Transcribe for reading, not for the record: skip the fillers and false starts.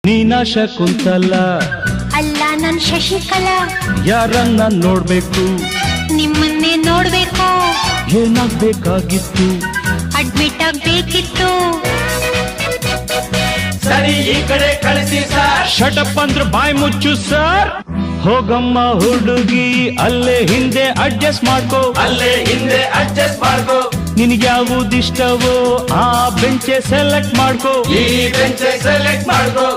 ನೀನಾ ಶಕುಂತಲ ಅಲ್ಲ ನನ್ ಶಶಿಕಲಾ. ಯಾರನ್ನ ನೋಡ್ಬೇಕು, ನಿಮ್ಮನ್ನೇ ನೋಡ್ಬೇಕು. ಏನಾಗ್ಬೇಕಾಗಿತ್ತು, ಅಡ್ಮಿಟ್ ಆಗ್ಬೇಕಿತ್ತು. ಸರಿ ಈ ಕಡೆ ಕಳಿಸಿ ಸರ್. ಶಟಪ್ ಅಂದ್ರ ಬಾಯ್ ಮುಚ್ಚು ಸರ್. ಹೋಗಮ್ಮ ಹುಡುಗಿ ಅಲ್ಲೇ ಹಿಂದೆ ಅಡ್ಜಸ್ಟ್ ಮಾಡ್ಕೋ, ಅಲ್ಲೇ ಹಿಂದೆ ಅಡ್ಜಸ್ಟ್ ಮಾಡ್ಕೋ. ನಿನಗ್ಯಾವುದಿಷ್ಟವೋ ಆ ಬೆಂಚೆ ಸೆಲೆಕ್ಟ್ ಮಾಡ್ಕೋ. ಈ ಬೆಂಚ್ ಸೆಲೆಕ್ಟ್ ಮಾಡ್ಕೋ.